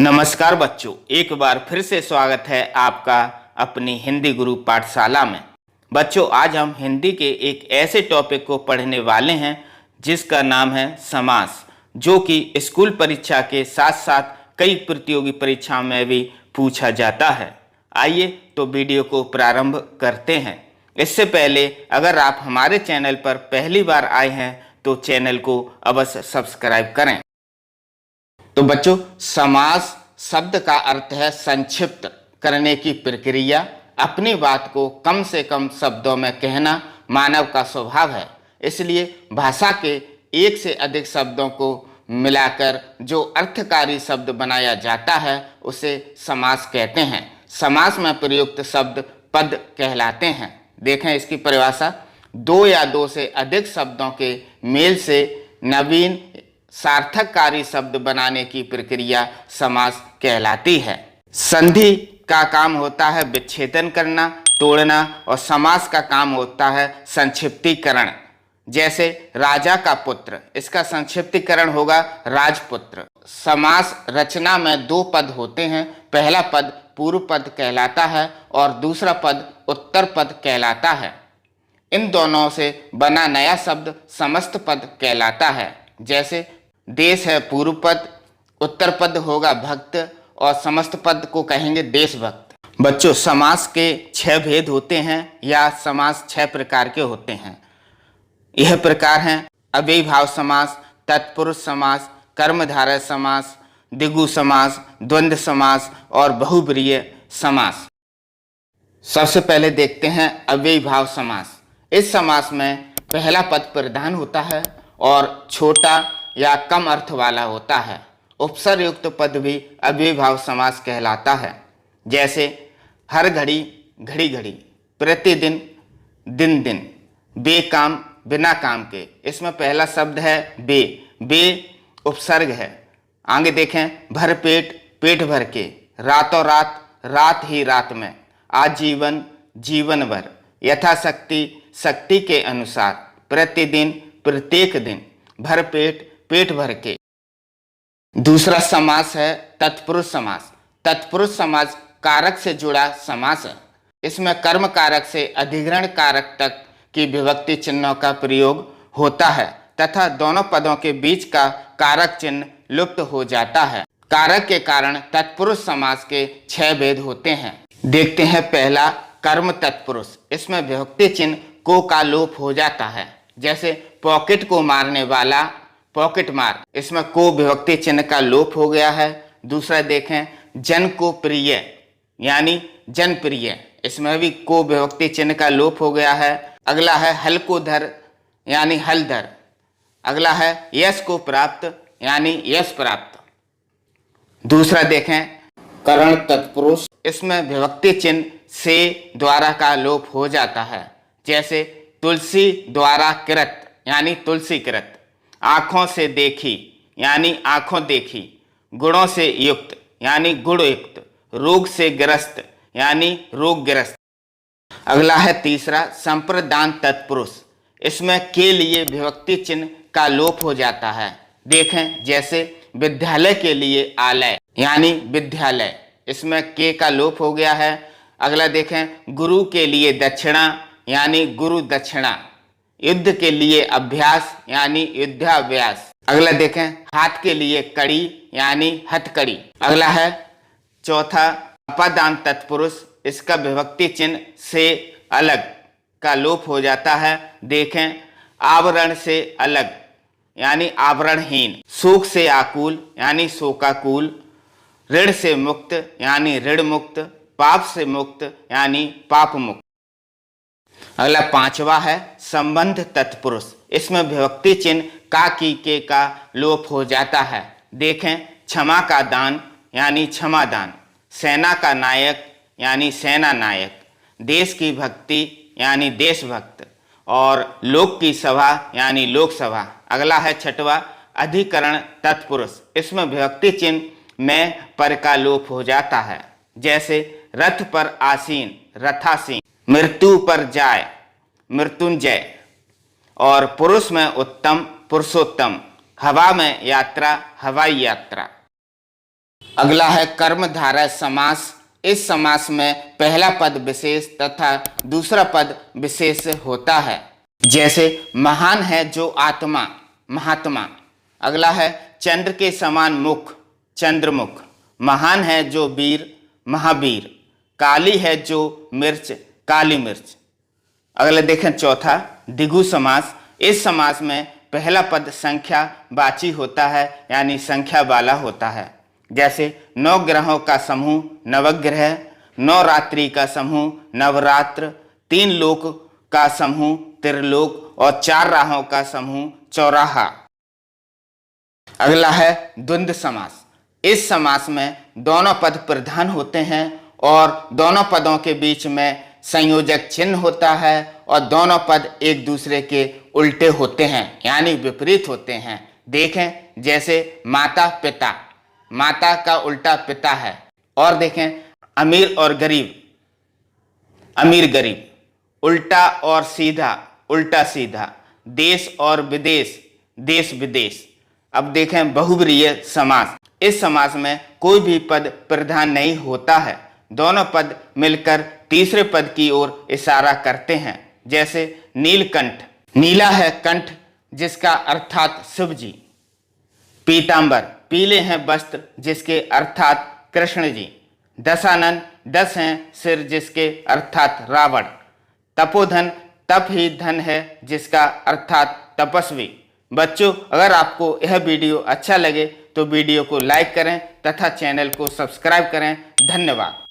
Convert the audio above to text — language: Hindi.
नमस्कार बच्चों, एक बार फिर से स्वागत है आपका अपनी हिंदी गुरु पाठशाला में। बच्चों, आज हम हिंदी के एक ऐसे टॉपिक को पढ़ने वाले हैं जिसका नाम है समास, जो कि स्कूल परीक्षा के साथ साथ कई प्रतियोगी परीक्षाओं में भी पूछा जाता है। आइए तो वीडियो को प्रारंभ करते हैं। इससे पहले अगर आप हमारे चैनल पर पहली बार आए हैं तो चैनल को अवश्य सब्सक्राइब करें। तो बच्चों, समास शब्द का अर्थ है संक्षिप्त करने की प्रक्रिया। अपनी बात को कम से कम शब्दों में कहना मानव का स्वभाव है, इसलिए भाषा के एक से अधिक शब्दों को मिलाकर जो अर्थकारी शब्द बनाया जाता है उसे समास कहते हैं। समास में प्रयुक्त शब्द पद कहलाते हैं। देखें इसकी परिभाषा, दो या दो से अधिक शब्दों के मेल से नवीन सार्थककारी शब्द बनाने की प्रक्रिया समास कहलाती है। संधि का काम होता है विच्छेदन करना, तोड़ना, और समास का काम होता है संक्षिप्तीकरण। जैसे राजा का पुत्र, इसका संक्षिप्तीकरण होगा राजपुत्र। समास रचना में दो पद होते हैं। पहला पद पूर्व पद कहलाता है और दूसरा पद उत्तर पद कहलाता है। इन दोनों से बना नया शब्द समस्त पद कहलाता है। जैसे देश है पूर्व पद, उत्तर पद होगा भक्त और समस्त पद को कहेंगे देशभक्त। बच्चों, समास के 6 भेद होते हैं या समास 6 प्रकार के होते हैं। यह प्रकार हैं अव्ययीभाव समास, तत्पुरुष समास, कर्मधारय समास, द्विगु समास, द्वंद्व समास और बहुब्रीहि समास। सबसे पहले देखते हैं अव्ययीभाव समास। इस समास में पहला पद प्रधान होता है और छोटा या कम अर्थ वाला होता है। उपसर्ग युक्त पद भी अव्ययीभाव समास कहलाता है। जैसे हर घड़ी घड़ी घड़ी, प्रतिदिन दिन दिन, बेकाम बिना काम के। इसमें पहला शब्द है बे, बे उपसर्ग है। आगे देखें, भर पेट पेट भर के, रातों रात रात ही रात में, आजीवन जीवन भर, यथाशक्ति शक्ति के अनुसार, प्रतिदिन प्रत्येक दिन, भर पेट पेट भर के। दूसरा समास है तत्पुरुष समास। तत्पुरुष समास कारक से जुड़ा समास है। इसमें कर्म कारक से अधिग्रहण कारक तक की विभक्ति चिन्हों का प्रयोग होता है तथा दोनों पदों के बीच का कारक चिन्ह लुप्त हो जाता है। कारक के कारण तत्पुरुष समास के 6 भेद होते हैं। देखते हैं पहला कर्म तत्पुरुष। इसमें विभक्ति चिन्ह को का लोप हो जाता है। जैसे पॉकेट को मारने वाला, पॉकेट मार, इसमें को विभक्ति चिन्ह का लोप हो गया है। दूसरा देखें, जन को प्रिय यानी जनप्रिय, इसमें भी को विभक्ति चिन्ह का लोप हो गया है। अगला है हल को धर यानी हलधर। अगला है यश को प्राप्त यानी यश प्राप्त। दूसरा देखें करण तत्पुरुष। इसमें विभक्ति चिन्ह से द्वारा का लोप हो जाता है। जैसे तुलसी द्वारा कृत यानी तुलसी कृत, आँखों से देखी यानी आँखों देखी, गुणों से युक्त यानी गुण युक्त, रोग से ग्रस्त यानी रोग ग्रस्त। अगला है तीसरा संप्रदान तत्पुरुष। इसमें के लिए विभक्ति चिन्ह का लोप हो जाता है। देखें, जैसे विद्यालय के लिए आलय यानी विद्यालय, इसमें के का लोप हो गया है। अगला देखें, गुरु के लिए दक्षिणा यानी गुरु दक्षिणा, युद्ध के लिए अभ्यास यानी युद्धाभ्यास। अगला देखें, हाथ के लिए कड़ी यानी हथकड़ी। अगला है चौथा अपादान तत्पुरुष। इसका विभक्ति चिन्ह से अलग का लोप हो जाता है। देखें, आवरण से अलग यानी आवरणहीन, शोक से आकुल यानी शोकाकुल, ऋण से मुक्त यानी ऋण मुक्त, पाप से मुक्त यानी पाप मुक्त। अगला पांचवा है संबंध तत्पुरुष। इसमें विभक्ति चिन्ह का की के का लोप हो जाता है। देखें, क्षमा का दान यानी क्षमादान, सेना का नायक यानी सेना नायक, देश की भक्ति यानी देशभक्त, और लोक की सभा यानी लोकसभा। अगला है छठवा अधिकरण तत्पुरुष। इसमें विभक्ति चिन्ह में पर का लोप हो जाता है। जैसे रथ पर आसीन रथासीन, मृत्यु पर जाय मृत्युंजय, और पुरुष में उत्तम पुरुषोत्तम, हवा में यात्रा हवाई यात्रा। अगला है कर्मधारय समास। इस समास में पहला पद विशेष तथा दूसरा पद विशेष होता है। जैसे महान है जो आत्मा, महात्मा। अगला है चंद्र के समान मुख, चंद्रमुख। महान है जो वीर, महावीर। काली है जो मिर्च, काली मिर्च। अगला देखें चौथा द्विगु समास। इस समास में पहला पद संख्या वाची होता है, यानी संख्या वाला होता है। जैसे 9 ग्रहों का समूह नवग्रह, 9 रात्रि का समूह नवरात्र, 3 लोक का समूह त्रिलोक और 4 राहों का समूह चौराहा। अगला है द्वंद्व समास। इस समास में दोनों पद प्रधान होते हैं और दोनों पदों के बीच में संयोजक चिन्ह होता है और दोनों पद एक दूसरे के उल्टे होते हैं, यानी विपरीत होते हैं। देखें जैसे माता पिता, माता का उल्टा पिता है। और देखें अमीर और गरीब, अमीर गरीब। उल्टा और सीधा, उल्टा सीधा। देश और विदेश, देश विदेश। अब देखें बहुब्रीहि समास। इस समास में कोई भी पद प्रधान नहीं होता है, दोनों पद मिलकर तीसरे पद की ओर इशारा करते हैं। जैसे नीलकंठ, नीला है कंठ जिसका अर्थात शिव जी। पीतांबर, पीले हैं वस्त्र जिसके अर्थात कृष्ण जी। दशानन, 10 हैं सिर जिसके अर्थात रावण। तपोधन, तप ही धन है जिसका अर्थात तपस्वी। बच्चों, अगर आपको यह वीडियो अच्छा लगे तो वीडियो को लाइक करें तथा चैनल को सब्सक्राइब करें। धन्यवाद।